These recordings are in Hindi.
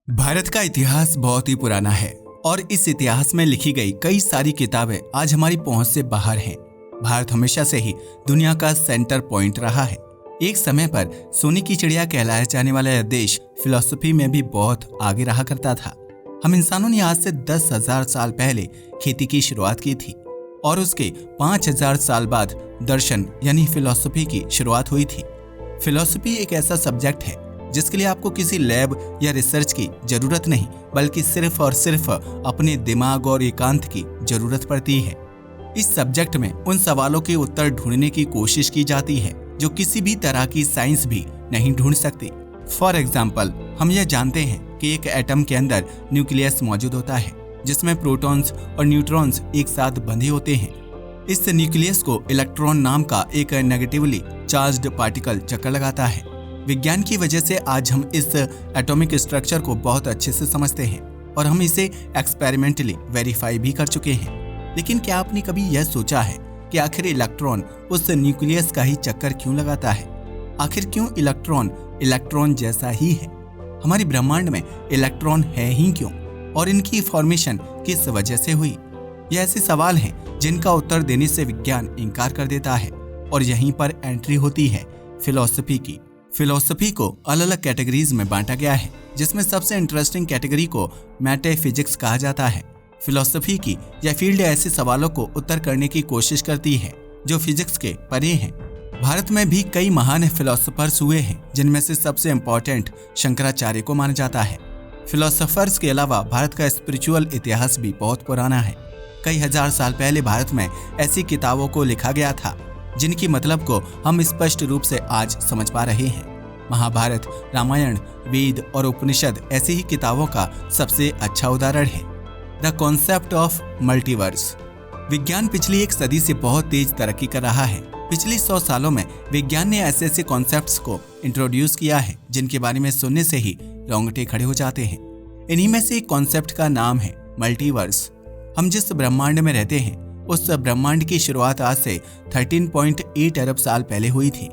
भारत का इतिहास बहुत ही पुराना है और इस इतिहास में लिखी गई कई सारी किताबें आज हमारी पहुंच से बाहर हैं। भारत हमेशा से ही दुनिया का सेंटर पॉइंट रहा है। एक समय पर सोने की चिड़िया कहलाया जाने वाला यह देश फिलॉसफी में भी बहुत आगे रहा करता था। हम इंसानों ने आज से 10,000 साल पहले खेती की शुरुआत की थी और उसके 5,000 साल बाद दर्शन यानी फिलॉसफी की शुरुआत हुई थी। फिलॉसफी एक ऐसा सब्जेक्ट है जिसके लिए आपको किसी लैब या रिसर्च की जरूरत नहीं, बल्कि सिर्फ और सिर्फ अपने दिमाग और एकांत की जरूरत पड़ती है। इस सब्जेक्ट में उन सवालों के उत्तर ढूंढने की कोशिश की जाती है जो किसी भी तरह की साइंस भी नहीं ढूंढ सकती। फॉर एग्जाम्पल, हम यह जानते हैं कि एक एटम के अंदर न्यूक्लियस मौजूद होता है जिसमें प्रोटॉन्स और न्यूट्रॉन्स एक साथ बंधे होते हैं। इस न्यूक्लियस को इलेक्ट्रॉन नाम का एक नेगेटिवली चार्ज्ड पार्टिकल चक्कर लगाता है। विज्ञान की वजह से आज हम इस एटॉमिक स्ट्रक्चर को बहुत अच्छे से समझते हैं और हम इसे एक्सपेरिमेंटली वेरीफाई भी कर चुके हैं। लेकिन क्या आपने कभी यह सोचा है कि आखिर इलेक्ट्रॉन उस न्यूक्लियस का ही चक्कर क्यों लगाता है? आखिर क्यों इलेक्ट्रॉन जैसा ही है? हमारी ब्रह्मांड में इलेक्ट्रॉन है ही क्यों और इनकी फॉर्मेशन किस वजह से हुई? ये ऐसे सवाल हैं जिनका उत्तर देने से विज्ञान इनकार कर देता है और यहीं पर एंट्री होती है फिलॉसफी की। फिलॉसफी को अलग अलग कैटेगरीज में बांटा गया है, जिसमें सबसे इंटरेस्टिंग कैटेगरी को मेटाफिजिक्स कहा जाता है। फिलॉसफी की यह फील्ड ऐसे सवालों को उत्तर करने की कोशिश करती है जो फिजिक्स के परे हैं। भारत में भी कई महान फिलोसोफर्स हुए हैं, जिनमें से सबसे इम्पोर्टेंट शंकराचार्य को माना जाता है। फिलोसोफर्स के अलावा भारत का स्पिरिचुअल इतिहास भी बहुत पुराना है। कई हजार साल पहले भारत में ऐसी किताबों को लिखा गया था जिनकी मतलब को हम स्पष्ट रूप से आज समझ पा रहे हैं। महाभारत, रामायण, वेद और उपनिषद ऐसी ही किताबों का सबसे अच्छा उदाहरण है। The concept of multiverse. विज्ञान पिछली एक सदी से बहुत तेज तरक्की कर रहा है। पिछली 100 सालों में विज्ञान ने ऐसे ऐसे कॉन्सेप्ट्स को इंट्रोड्यूस किया है जिनके बारे में सुनने से ही रोंगटे खड़े हो जाते हैं। इन्हीं में से एक कॉन्सेप्ट का नाम है मल्टीवर्स। हम जिस ब्रह्मांड में रहते हैं उस ब्रह्मांड की शुरुआत आज से 13.8 अरब साल पहले हुई थी।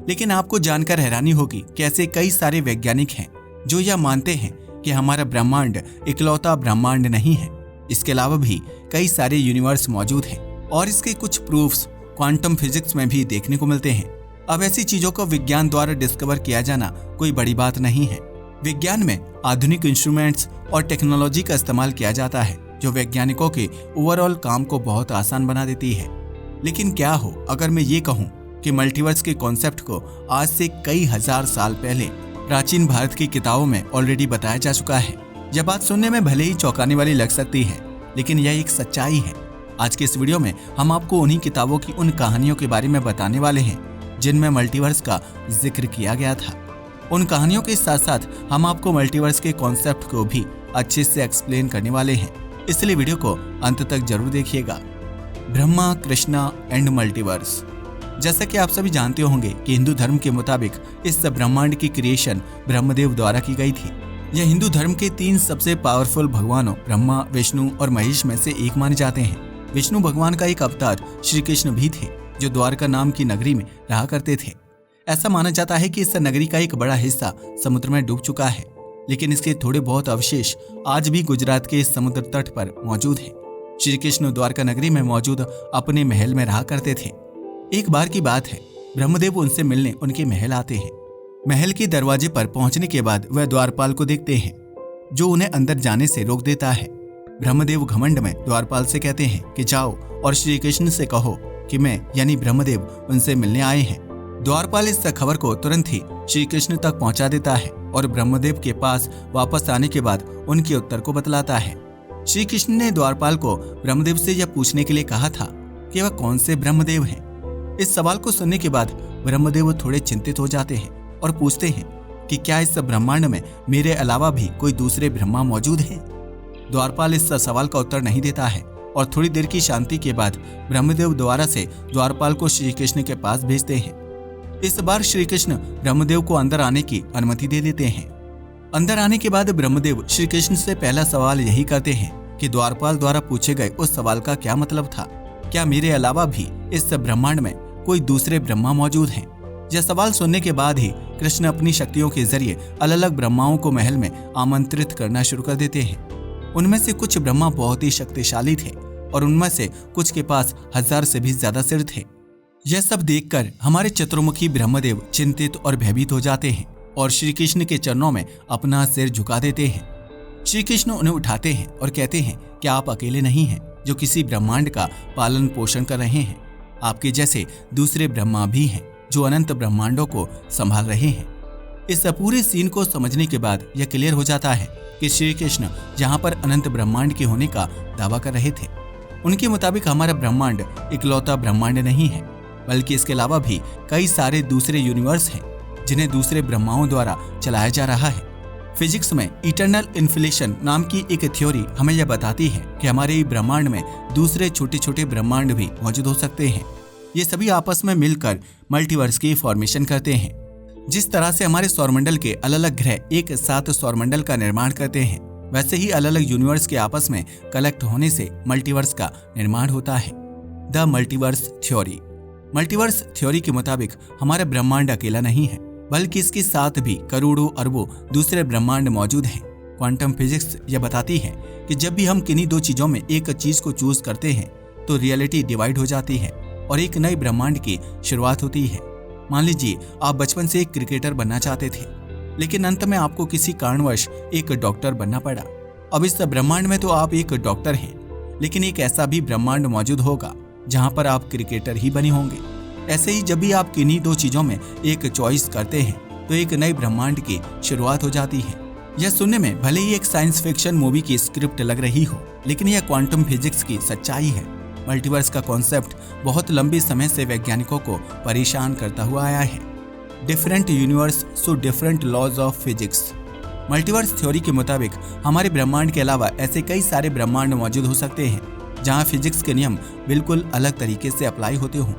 लेकिन आपको जानकर हैरानी होगी कि ऐसे कई सारे वैज्ञानिक हैं जो यह मानते हैं कि हमारा ब्रह्मांड इकलौता ब्रह्मांड नहीं है। इसके अलावा भी कई सारे यूनिवर्स मौजूद हैं और इसके कुछ प्रूफ्स क्वांटम फिजिक्स में भी देखने को मिलते हैं। अब ऐसी चीजों को विज्ञान द्वारा डिस्कवर किया जाना कोई बड़ी बात नहीं है। विज्ञान में आधुनिक इंस्ट्रूमेंट्स और टेक्नोलॉजी का इस्तेमाल किया जाता है जो वैज्ञानिकों के ओवरऑल काम को बहुत आसान बना देती है। लेकिन क्या हो अगर मैं ये कहूँ कि मल्टीवर्स के कॉन्सेप्ट को आज से कई हजार साल पहले प्राचीन भारत की किताबों में ऑलरेडी बताया जा चुका है। यह बात सुनने में भले ही चौंकाने वाली लग सकती है, लेकिन यह एक सच्चाई है। आज के इस वीडियो में हम आपको उन्हीं किताबों की उन कहानियों के बारे में बताने वाले हैं जिनमें मल्टीवर्स का जिक्र किया गया था। उन कहानियों के साथ साथ हम आपको मल्टीवर्स के कॉन्सेप्ट को भी अच्छे से एक्सप्लेन करने वाले हैं, इसलिए वीडियो को अंत तक जरूर देखिएगा। Brahma, Krishna and multiverse. जैसा कि आप सभी जानते होंगे कि हिंदू धर्म के मुताबिक इस ब्रह्मांड की क्रिएशन ब्रह्मदेव द्वारा की गई थी। यह हिंदू धर्म के 3 सबसे पावरफुल भगवानों ब्रह्मा, विष्णु और महेश में से एक माने जाते हैं। विष्णु भगवान का एक अवतार श्री कृष्ण भी थे जो द्वारका नाम की नगरी में रहा करते थे। ऐसा माना जाता है कि इस नगरी का एक बड़ा हिस्सा समुद्र में डूब चुका है, लेकिन इसके थोड़े बहुत अवशेष आज भी गुजरात के समुद्र तट पर मौजूद हैं। श्री कृष्ण द्वारका नगरी में मौजूद अपने महल में रहा करते थे। एक बार की बात है, ब्रह्मदेव उनसे मिलने उनके महल आते हैं। महल के दरवाजे पर पहुंचने के बाद वह द्वारपाल को देखते हैं जो उन्हें अंदर जाने से रोक देता है। ब्रह्मदेव घमंड में द्वारपाल से कहते हैं कि जाओ और श्री कृष्ण से कहो कि मैं यानी ब्रह्मदेव उनसे मिलने आए हैं। द्वारपाल इस खबर को तुरंत ही श्री कृष्ण तक पहुंचा देता है और ब्रह्मदेव के पास वापस आने के बाद उनके उत्तर को बतलाता है। श्री कृष्ण ने द्वारपाल को ब्रह्मदेव से यह पूछने के लिए कहा था कि वह कौन से ब्रह्मदेव हैं। इस सवाल को सुनने के बाद ब्रह्मदेव थोड़े चिंतित हो जाते हैं और पूछते हैं कि क्या इस ब्रह्मांड में मेरे अलावा भी कोई दूसरे ब्रह्मा मौजूद हैं? द्वारपाल इस सवाल का उत्तर नहीं देता है और थोड़ी देर की शांति के बाद ब्रह्मदेव दोबारा से द्वारपाल को श्री कृष्ण के पास भेजते हैं। इस बार श्री कृष्ण ब्रह्मदेव को अंदर आने की अनुमति दे देते हैं। अंदर आने के बाद ब्रह्मदेव श्री कृष्ण से पहला सवाल यही करते हैं कि द्वारपाल द्वारा पूछे गए उस सवाल का क्या मतलब था। क्या मेरे अलावा भी इस ब्रह्मांड में कोई दूसरे ब्रह्मा मौजूद हैं? यह सवाल सुनने के बाद ही कृष्ण अपनी शक्तियों के जरिए अलग अलग ब्रह्माओं को महल में आमंत्रित करना शुरू कर देते हैं। उनमें से कुछ ब्रह्मा बहुत ही शक्तिशाली थे और उनमें से कुछ के पास 1000 से भी ज्यादा सिर थे। यह सब देखकर हमारे चतुर्मुखी ब्रह्मदेव चिंतित और भयभीत हो जाते हैं और श्री कृष्ण के चरणों में अपना सिर झुका देते हैं। श्री कृष्ण उन्हें उठाते हैं और कहते हैं कि आप अकेले नहीं हैं जो किसी ब्रह्मांड का पालन पोषण कर रहे हैं। आपके जैसे दूसरे ब्रह्मा भी हैं जो अनंत ब्रह्मांडों को संभाल रहे हैं। इस पूरे सीन को समझने के बाद यह क्लियर हो जाता है कि श्री कृष्ण यहाँ पर अनंत ब्रह्मांड के होने का दावा कर रहे थे। उनके मुताबिक हमारा ब्रह्मांड इकलौता ब्रह्मांड नहीं है, बल्कि इसके अलावा भी कई सारे दूसरे यूनिवर्स हैं जिन्हें दूसरे ब्रह्माओं द्वारा चलाया जा रहा है। फिजिक्स में इटर्नल इन्फ्लेशन नाम की एक थ्योरी हमें यह बताती है कि हमारे ब्रह्मांड में दूसरे छोटे छोटे ब्रह्मांड भी मौजूद हो सकते हैं। ये सभी आपस में मिलकर मल्टीवर्स की फॉर्मेशन करते हैं। जिस तरह से हमारे सौरमंडल के अलग अलग ग्रह एक साथ सौरमंडल का निर्माण करते हैं, वैसे ही अलग अलग यूनिवर्स के आपस में कलेक्ट होने से मल्टीवर्स का निर्माण होता है। The multiverse theory. Multiverse theory के मुताबिक हमारा ब्रह्मांड अकेला नहीं है, बल्कि इसके साथ भी करोड़ों अरबों दूसरे ब्रह्मांड मौजूद हैं। क्वांटम फिजिक्स यह बताती है कि जब भी हम किन्हीं दो चीजों में एक चीज को चूज करते हैं तो रियलिटी डिवाइड हो जाती है और एक नए ब्रह्मांड की शुरुआत होती है। मान लीजिए आप बचपन से एक क्रिकेटर बनना चाहते थे, लेकिन अंत में आपको किसी कारणवश एक डॉक्टर बनना पड़ा। अब इस ब्रह्मांड में तो आप एक डॉक्टर हैं, लेकिन एक ऐसा भी ब्रह्मांड मौजूद होगा जहां पर आप क्रिकेटर ही बने होंगे। ऐसे ही जब भी आप किन्हीं दो चीजों में एक चॉइस करते हैं तो एक नए ब्रह्मांड की शुरुआत हो जाती है। यह सुनने में भले ही एक साइंस फिक्शन मूवी की स्क्रिप्ट लग रही हो, लेकिन यह क्वांटम फिजिक्स की सच्चाई है। मल्टीवर्स का कॉन्सेप्ट बहुत लंबे समय से वैज्ञानिकों को परेशान करता हुआ आया है। Different universe so different laws of physics. Multiverse theory के मुताबिक हमारे ब्रह्मांड के अलावा ऐसे कई सारे ब्रह्मांड मौजूद हो सकते हैं जहां फिजिक्स के नियम बिल्कुल अलग तरीके से अप्लाई होते हों।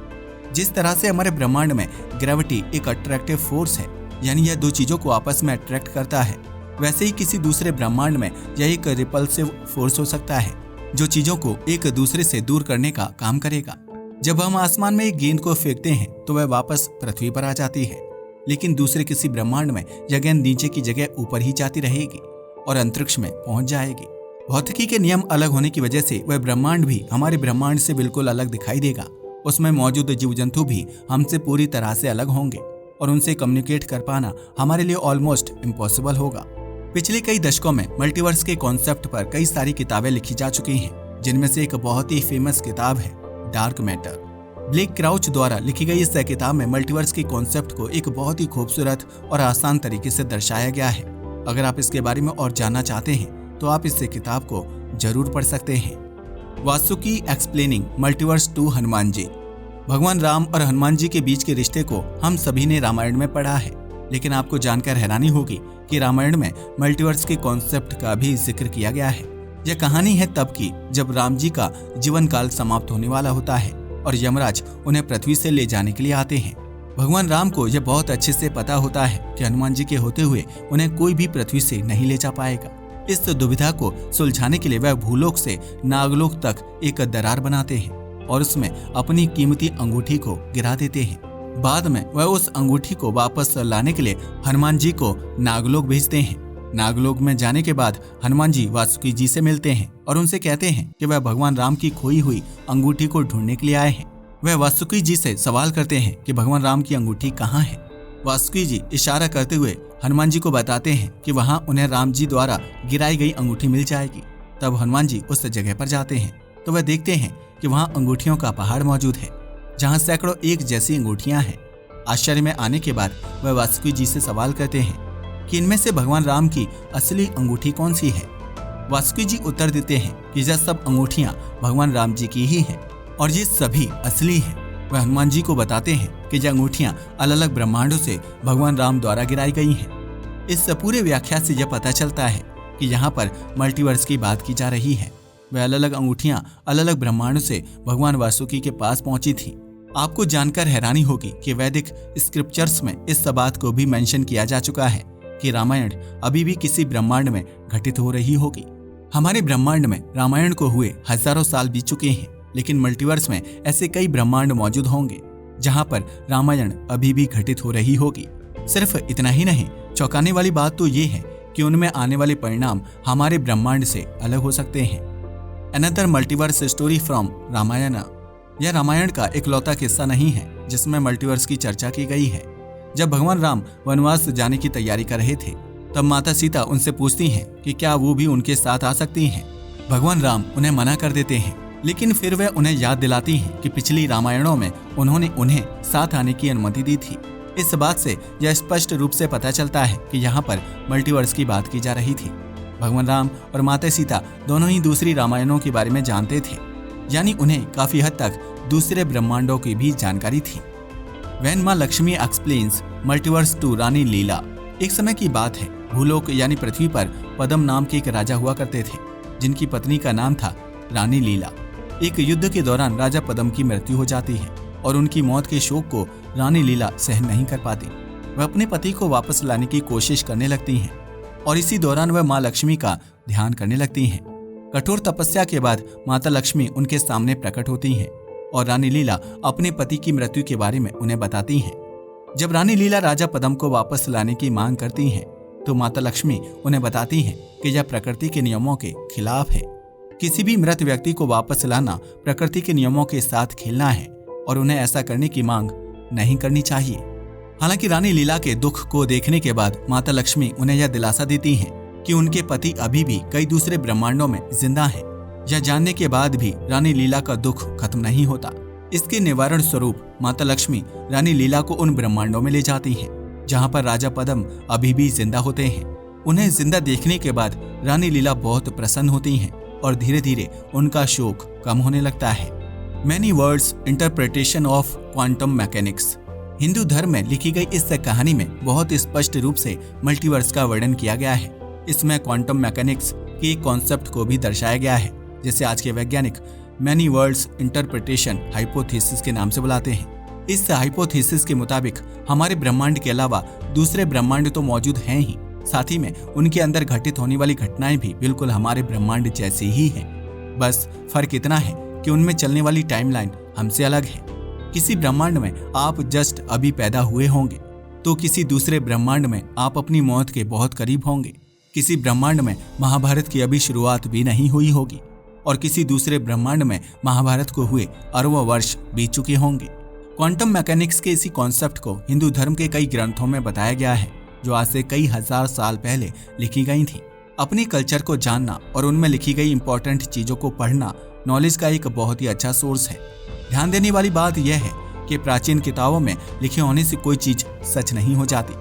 जिस तरह से हमारे ब्रह्मांड में ग्रेविटी एक अट्रैक्टिव फोर्स है, यानी यह दो चीजों को आपस में अट्रैक्ट करता है, वैसे ही किसी दूसरे ब्रह्मांड में यह एक रिपल्सिव फोर्स हो सकता है जो चीजों को एक दूसरे से दूर करने का काम करेगा। जब हम आसमान में एक गेंद को फेंकते हैं तो वह वापस पृथ्वी पर आ जाती है, लेकिन दूसरे किसी ब्रह्मांड में यह गेंद नीचे की जगह ऊपर ही जाती रहेगी और अंतरिक्ष में पहुंच जाएगी। भौतिकी के नियम अलग होने की वजह से वह ब्रह्मांड भी हमारे ब्रह्मांड से बिल्कुल अलग दिखाई देगा। उसमें मौजूद जीव जंतु भी हमसे पूरी तरह से अलग होंगे और उनसे कम्युनिकेट कर पाना हमारे लिए ऑलमोस्ट इम्पॉसिबल होगा। पिछले कई दशकों में मल्टीवर्स के कॉन्सेप्ट पर कई सारी किताबें लिखी जा चुकी हैं, जिनमें से एक बहुत ही फेमस किताब है डार्क मैटर। ब्लेक क्राउच द्वारा लिखी गई इस किताब में मल्टीवर्स के कॉन्सेप्ट को एक बहुत ही खूबसूरत और आसान तरीके से दर्शाया गया है। अगर आप इसके बारे में और जानना चाहते हैं तो आप इस किताब को जरूर पढ़ सकते हैं। Vasuki explaining multiverse to Hanuman ji. भगवान राम और हनुमान जी के बीच के रिश्ते को हम सभी ने रामायण में पढ़ा है, लेकिन आपको जानकर हैरानी होगी कि रामायण में मल्टीवर्स के कॉन्सेप्ट का भी जिक्र किया गया है। यह कहानी है तब की जब राम जी का जीवन काल समाप्त होने वाला होता है और यमराज उन्हें पृथ्वी से ले जाने के लिए आते हैं। भगवान राम को यह बहुत अच्छे से पता होता है कि हनुमान जी के होते हुए उन्हें कोई भी पृथ्वी से नहीं ले जा पाएगा। इस दुविधा को सुलझाने के लिए वह भूलोक से नागलोक तक एक दरार बनाते हैं और उसमें अपनी कीमती अंगूठी को गिरा देते हैं। बाद में वह उस अंगूठी को वापस लाने के लिए हनुमान जी को नागलोक भेजते हैं। नागलोक में जाने के बाद हनुमान जी वासुकी जी से मिलते हैं और उनसे कहते हैं कि वह भगवान राम की खोई हुई अंगूठी को ढूंढने के लिए आए हैं। वह वासुकी जी से सवाल करते हैं कि भगवान राम की अंगूठी कहाँ है। वासुकी जी इशारा करते हुए हनुमान जी को बताते हैं कि वहाँ उन्हें राम जी द्वारा गिराई गई अंगूठी मिल जाएगी। तब हनुमान जी उस जगह पर जाते हैं तो वह देखते हैं कि वहाँ अंगूठियों का पहाड़ मौजूद है, जहाँ सैकड़ों एक जैसी अंगूठियां हैं। आश्चर्य में आने के बाद वह वासुकी जी से सवाल करते हैं कि इनमें से भगवान राम की असली अंगूठी कौन सी है। वासुकी जी उत्तर देते हैं कि यह सब अंगूठियां भगवान राम जी की ही हैं और ये सभी असली हैं। वह हनुमान जी को बताते हैं कि यह अंगूठियां अलग अलग ब्रह्मांडों से भगवान राम द्वारा गिराई गई हैं। इस पूरे व्याख्या से यह पता चलता है कि यहाँ पर मल्टीवर्स की बात की जा रही है। वह अलग अलग अंगूठियां अलग अलग ब्रह्मांडों से भगवान वासुकी के पास पहुंची थी। आपको जानकर हैरानी होगी कि वैदिक स्क्रिप्चर्स में इस बात को भी मेंशन किया जा चुका है कि रामायण अभी भी किसी ब्रह्मांड में घटित हो रही होगी। हमारे ब्रह्मांड में रामायण को हुए हजारों साल बीत चुके हैं, लेकिन मल्टीवर्स में ऐसे कई ब्रह्मांड मौजूद होंगे। जहाँ पर रामायण अभी भी घटित हो रही होगी। सिर्फ इतना ही नहीं, चौंकाने वाली बात तो ये है कि उनमें आने वाले परिणाम हमारे ब्रह्मांड से अलग हो सकते हैं। Another multiverse story from Ramayana. यह रामायण का इकलौता किस्सा नहीं है जिसमें मल्टीवर्स की चर्चा की गई है। जब भगवान राम वनवास जाने की तैयारी कर रहे थे, तब माता सीता उनसे पूछती हैं कि क्या वो भी उनके साथ आ सकती हैं। भगवान राम उन्हें मना कर देते हैं, लेकिन फिर वे उन्हें याद दिलाती हैं कि पिछली रामायणों में उन्होंने उन्हें साथ आने की अनुमति दी थी। इस बात से यह स्पष्ट रूप से पता चलता है कि यहाँ पर मल्टीवर्स की बात की जा रही थी। भगवान राम और माता सीता दोनों ही दूसरी रामायणों के बारे में जानते थे, यानी उन्हें काफी हद तक दूसरे ब्रह्मांडों की भी जानकारी थी। When माँ लक्ष्मी एक्सप्लेन्स मल्टीवर्स टू रानी लीला। एक समय की बात है, भूलोक यानी पृथ्वी पर पद्म नाम के एक राजा हुआ करते थे, जिनकी पत्नी का नाम था रानी लीला। एक युद्ध के दौरान राजा पद्म की मृत्यु हो जाती है और उनकी मौत के शोक को रानी लीला सहन नहीं कर पाती। वह अपने पति को वापस लाने की कोशिश करने लगती हैं और इसी दौरान वह माँ लक्ष्मी का ध्यान करने लगती हैं। कठोर तपस्या के बाद माता लक्ष्मी उनके सामने प्रकट होती हैं और रानी लीला अपने पति की मृत्यु के बारे में उन्हें बताती हैं। जब रानी लीला राजा पद्म को वापस लाने की मांग करती हैं, तो माता लक्ष्मी उन्हें बताती हैं कि यह प्रकृति के नियमों के खिलाफ है। किसी भी मृत व्यक्ति को वापस लाना प्रकृति के नियमों के साथ खेलना है और उन्हें ऐसा करने की मांग नहीं करनी चाहिए। हालांकि रानी लीला के दुख को देखने के बाद माता लक्ष्मी उन्हें यह दिलासा देती हैं कि उनके पति अभी भी कई दूसरे ब्रह्मांडों में जिंदा हैं। यह जानने के बाद भी रानी लीला का दुख खत्म नहीं होता। इसके निवारण स्वरूप माता लक्ष्मी रानी लीला को उन ब्रह्मांडों में ले जाती हैं जहां पर राजा पद्म अभी भी जिंदा होते हैं। उन्हें जिंदा देखने के बाद रानी लीला बहुत प्रसन्न होती हैं और धीरे धीरे उनका शोक कम होने लगता है। Many words interpretation of quantum mechanics. Hindu धर्म में लिखी गई इस कहानी में बहुत स्पष्ट रूप से मल्टीवर्स का वर्णन किया गया है। इसमें क्वांटम मैकेनिक्स के कॉन्सेप्ट को भी दर्शाया गया है, जिसे आज के वैज्ञानिक मैनी वर्ल्ड्स इंटरप्रिटेशन हाइपोथेसिस के नाम से बुलाते हैं। इस हाइपोथेसिस के मुताबिक हमारे ब्रह्मांड के अलावा दूसरे ब्रह्मांड तो मौजूद हैं ही, साथ ही में उनके अंदर घटित होने वाली घटनाएं भी बिल्कुल हमारे ब्रह्मांड जैसी ही हैं। बस फर्क इतना है कि उनमें चलने वाली टाइमलाइन हमसे अलग है। किसी ब्रह्मांड में आप जस्ट अभी पैदा हुए होंगे, तो किसी दूसरे ब्रह्मांड में आप अपनी मौत के बहुत करीब होंगे। किसी ब्रह्मांड में महाभारत की अभी शुरुआत भी नहीं हुई होगी और किसी दूसरे ब्रह्मांड में महाभारत को हुए अरबों वर्ष बीत चुके होंगे। क्वांटम मैकेनिक्स के इसी कॉन्सेप्ट को हिंदू धर्म के कई ग्रंथों में बताया गया है, जो आज से कई हजार साल पहले लिखी गई थी। अपने कल्चर को जानना और उनमें लिखी गई इंपॉर्टेंट चीजों को पढ़ना नॉलेज का एक बहुत ही अच्छा सोर्स है। ध्यान देने वाली बात यह है कि प्राचीन किताबों में लिखे होने से कोई चीज सच नहीं हो जाती,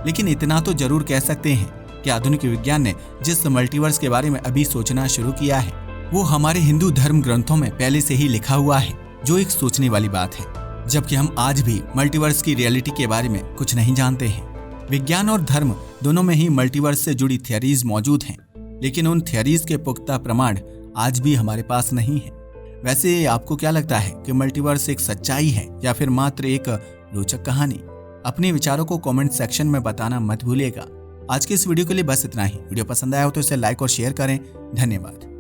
लेकिन इतना तो जरूर कह सकते हैं कि आधुनिक विज्ञान ने जिस मल्टीवर्स के बारे में अभी सोचना शुरू किया है, वो हमारे हिंदू धर्म ग्रंथों में पहले से ही लिखा हुआ है, जो एक सोचने वाली बात है। जबकि हम आज भी मल्टीवर्स की रियलिटी के बारे में कुछ नहीं जानते हैं। विज्ञान और धर्म दोनों में ही मल्टीवर्स से जुड़ी थियरीज मौजूद हैं, लेकिन उन थियरीज के पुख्ता प्रमाण आज भी हमारे पास नहीं है। वैसे आपको क्या लगता है कि मल्टीवर्स एक सच्चाई है या फिर मात्र एक रोचक कहानी? अपने विचारों को कमेंट सेक्शन में बताना मत भूलिएगा। आज के इस वीडियो के लिए बस इतना ही। वीडियो पसंद आया हो तो इसे लाइक और शेयर करें। धन्यवाद।